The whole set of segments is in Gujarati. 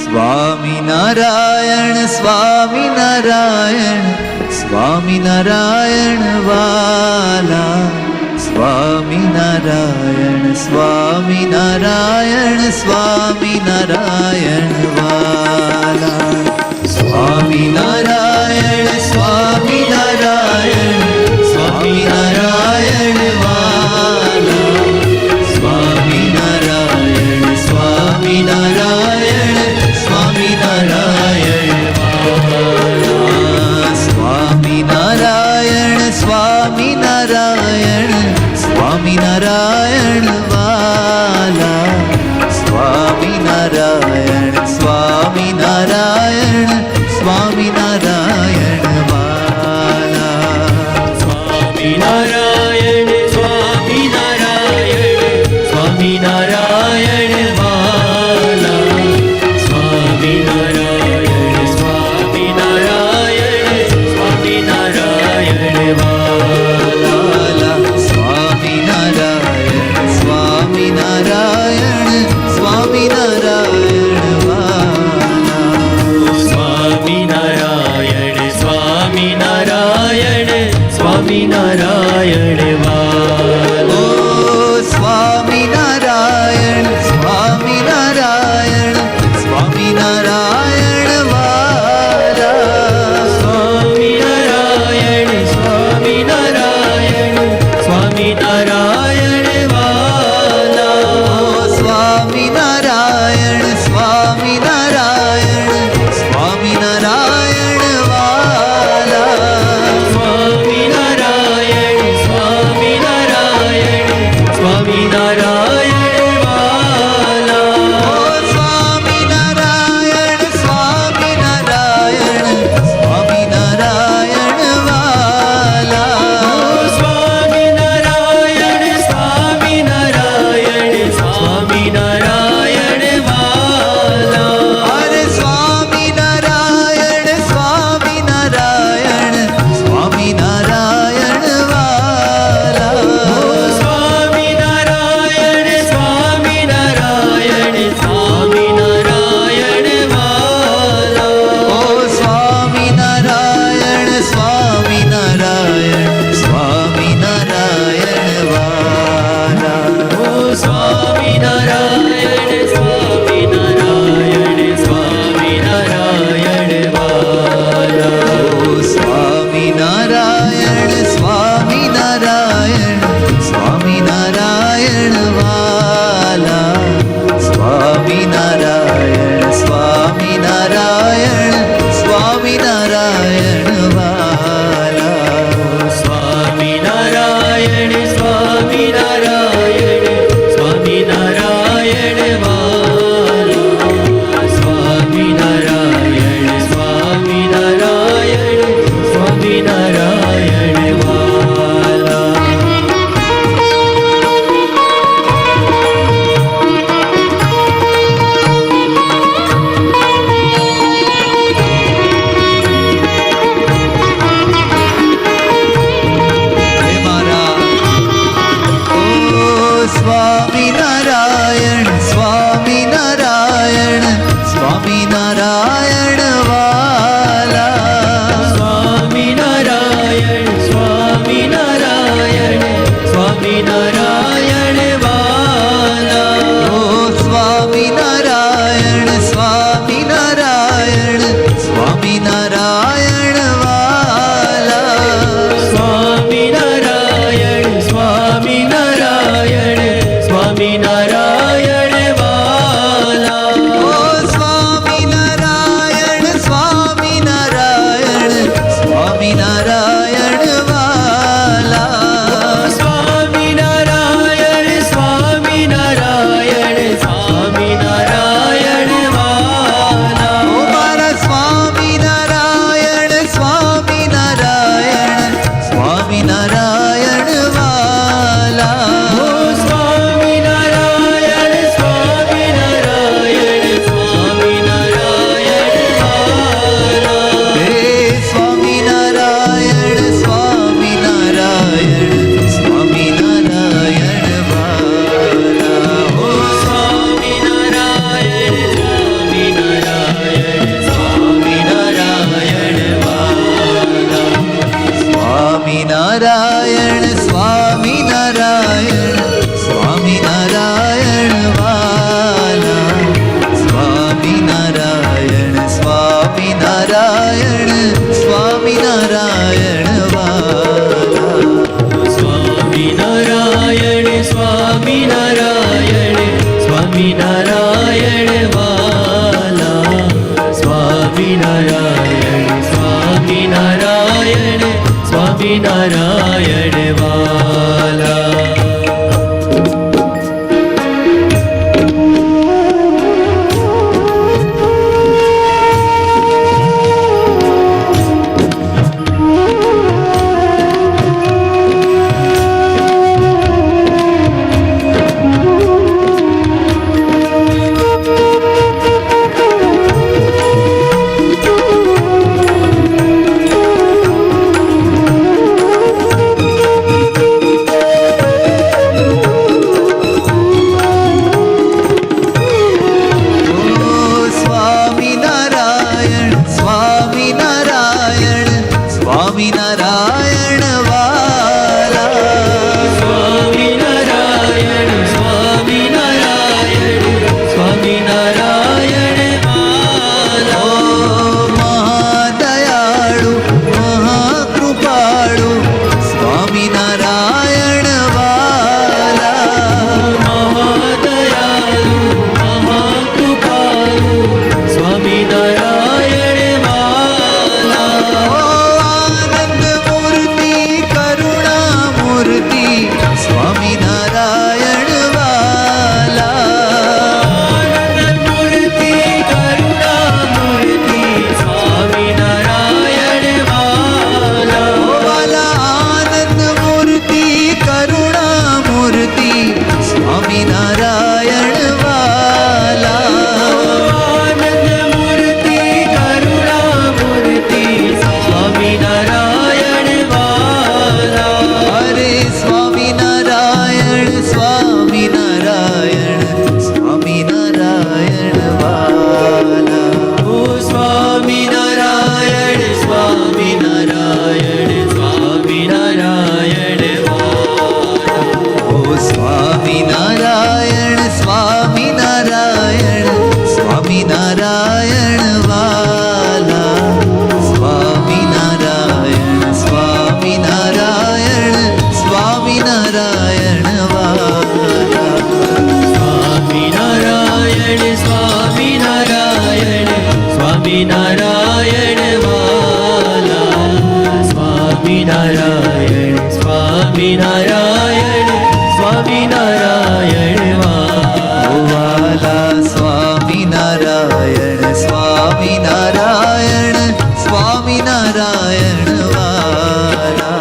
સ્વામિનારાયણ સ્વામિનારાયણ સ્વામિનારાયણ વાલા. સ્વામિનારાયણ સ્વામિનારાયણ સ્વામિનારાયણ વાલા. સ્વામિનારાયણ સ્વામિનારાયણ સ્વામિનારાયણ વાલા. સ્વામિનારાયણ સ્વામિનારાયણ સ્વામિનારાયણ વાલા. સ્વામિનારાયણ સ્વામિનારાયણ સ્વામિનારાયણ વાલા. સ્વામિનારાયણ સ્વામિનારાયણ સ્વામિનારાયણ વાલા. સ્વામિનારાયણ સ્વામિનારાયણ સ્વામિનારાયણ વાલા. સ્વામિનારાયણ સ્વામિનારાયણ સ્વામિનારાયણ વાલા. સ્વામિનારાયણ સ્વામિનારાયણ સ્વામિનારાયણ વાલા. સ્વામિનારાયણ સ્વામિનારાયણ સ્વામિનારાયણ વાલા. ઓ સ્વામિનારાયણ સ્વામિનારાયણ સ્વામિનારાયણ વાલા. સ્વામિનારાયણ સ્વામિનારાયણ સ્વામિનારાયણ વાલા. સ્વામિનારાયણ સ્વામિનારાયણ સ્વામિનારાયણ વાલા. સ્વામિનારાયણ સ્વામિનારાયણ સ્વામિનારાયણ વાલા. સ્વામિનારાયણ સ્વામિનારાયણ સ્વામિનારાયણ વાલા. સ્વામિનારાયણ સ્વામિનારાયણ સ્વામિનારાયણ વાલા. અરે સ્વામિનારાયણ સ્વામિનારાયણ સ્વામિનારાયણ વાલા. સ્વામિનારાયણ સ્વામિનારાયણ સ્વામિનારાયણ વાલા. ઓ સ્વામિનારાયણ સ્વામિનારાયણ સ્વામિનારાયણ વાલા. ઓ સ્વામિનારાયણ સ્વામિનારાયણ સ્વામિનારાયણ વાલા. ઓ સ્વામિનારાયણ સ્વામિનારાયણ સ્વામિનારાયણ વાલા. સ્વામિનારાયણ સ્વામિનારાયણ સ્વામિનારાયણ વાલા. સ્વામિનારાયણ સ્વામિનારાયણ સ્વામિનારાયણ વાલા. સ્વામિનારાયણ સ્વામિનારાયણ સ્વામિનારાયણ વાલા. હે મારા ઓ સ્વામિનારાયણ સ્વામિનારાયણ સ્વામિનારાયણ વાલા. સ્વામિનારાયણ સ્વામિનારાયણ સ્વામિનારાયણ વાલા. ઓ સ્વામિનારાયણ સ્વામિનારાયણ સ્વામિનારાયણ વાલા. સ્વામિનારાયણ સ્વામિનારાયણ સ્વામિનારાયણ વાલા. ઓ સ્વામિનારાયણ સ્વામિનારાયણ સ્વામિનારાયણ વાલા. સ્વામિનારાયણ સ્વામિનારાયણ સ્વામિનારાયણ વાલા. ઓ મારા સ્વામિનારાયણ સ્વામિનારાયણ વાલા સ્વામિનારાયણ સ્વામિનારાયણ સ્વામિનારાયણ વાલા સ્વામિનારાયણ સ્વામિનારાયણ સ્વામિનારાયણ વાલા સ્વામિનારાયણ સ્વામિનારાયણ સ્વામિનારાયણ વાલા સ્વામિનારાયણ સ્વામિનારાયણ સ્વામિનારાયણ વાલા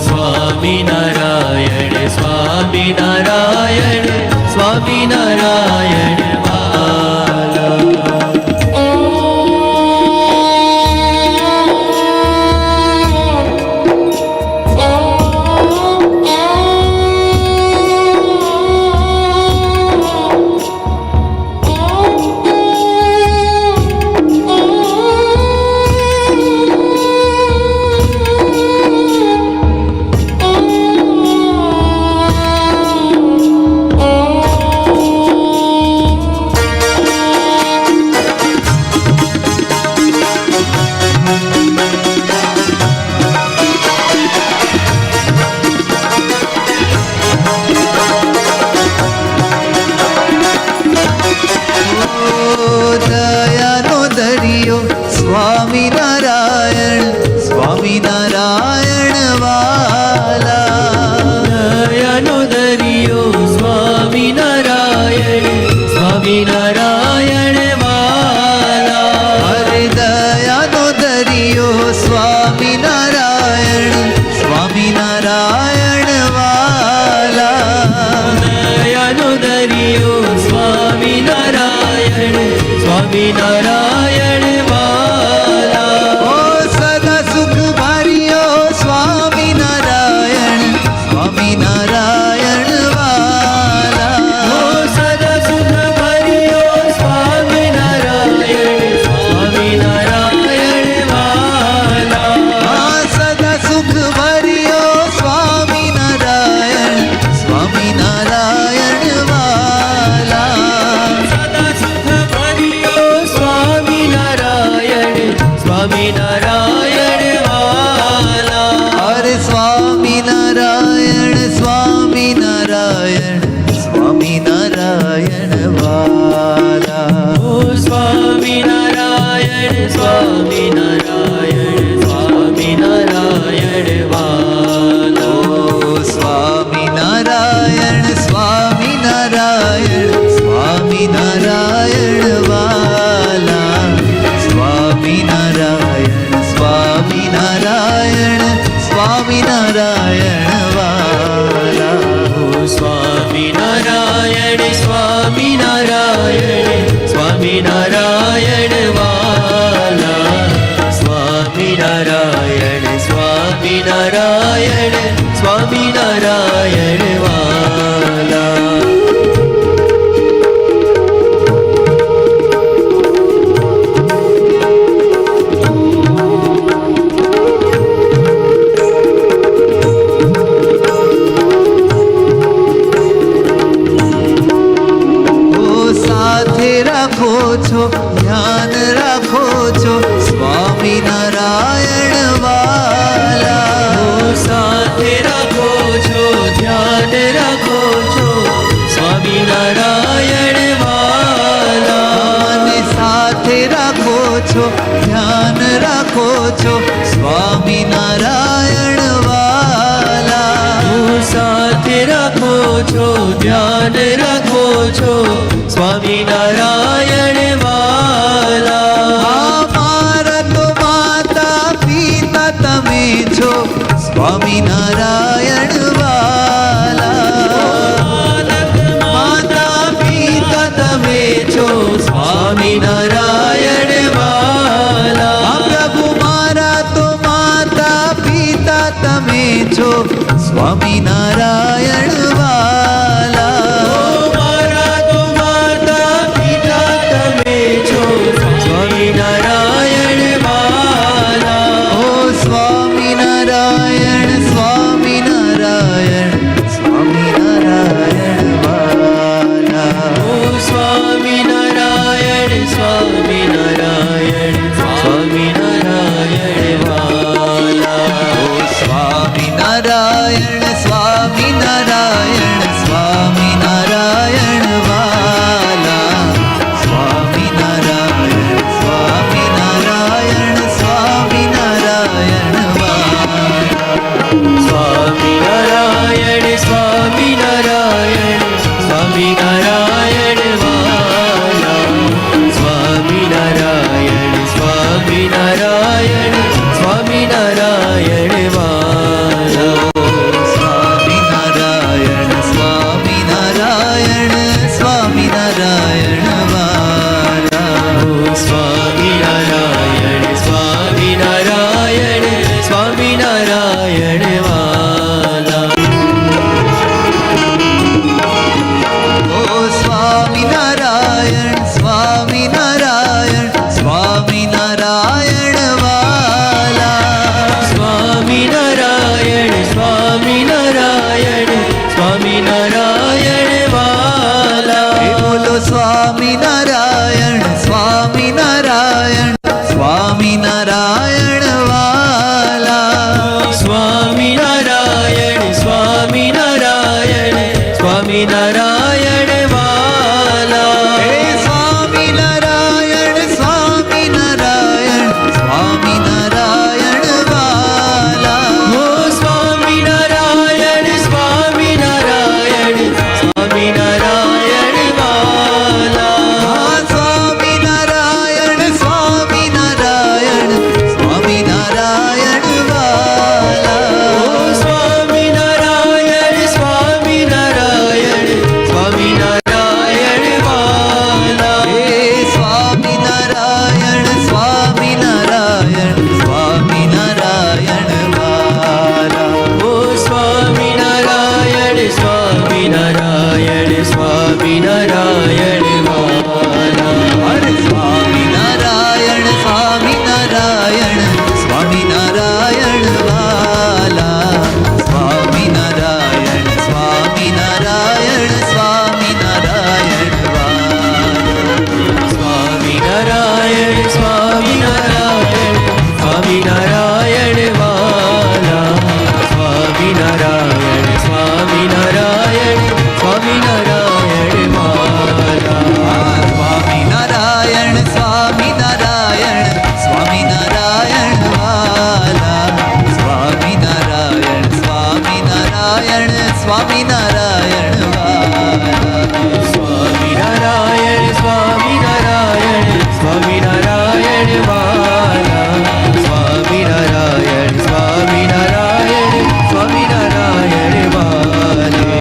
સ્વામિનારાયણ સ્વામિનારાયણ સ્વામિનારાયણ વાલા દયાનો દરિયો સ્વામિનારાયણ સ્વામિનારાયણ વાલા દયાનો દરિયો સ્વામિનારાયણ સ્વામિનારાયણ વાલા હરે દયાનો દરિયો સ્વામિનારાયણ સ્વામિનારાયણ વાલા દયાનો દરિયો સ્વામિનારાયણ સ્વામિનારાયણ વાલા ઓ સદા સુખ ભર્યો સ્વામિનારાયણ સ્વામિનારાયણ વાલા ઓ સદા સુખ ભર્યો સ્વામિનારાયણ સ્વામિનારાયણ વાલા આ સદા સુખ ભર્યો સ્વામિનારાયણ સ્વામિનારાયણ વાલા સદા સુખ ભર્યો સ્વામિનારાયણ સ્વામિનારાયણ વાલા અરે સ્વામિનારાયણ સ્વામિનારાયણ સ્વામિનારાયણ વાલા ઓ સ્વામિનારાયણ સ્વામિનારાયણ સ્વામિનારાયણ વાલા ઓ સ્વામિનારાયણ સ્વામિનારાયણ સ્વામિનારાયણ વાલા સ્વામિનારાયણ સ્વામિનારાયણ સ્વામિનારાયણ વાલા ઓ સ્વામિનારાયણ સ્વામિનારાયણ સ્વામિનારાયણ વાલા સ્વામિનારાયણ સ્વામિનારાયણ સ્વામિનારાયણ વાલા ઓ સાથે રાખો છો ધ્યાન રાખો છો સ્વામિનારાયણ વાલા ઓ સાથે રાખો છો ધ્યાન રાખો છો સ્વામિનારાયણ વાલા અને સાથે રાખો છો ધ્યાન રાખો છો સ્વામિનારાયણ વાલા ઓ સાથે રાખો છો ધ્યાન રાખો છો સ્વામિનારાયણ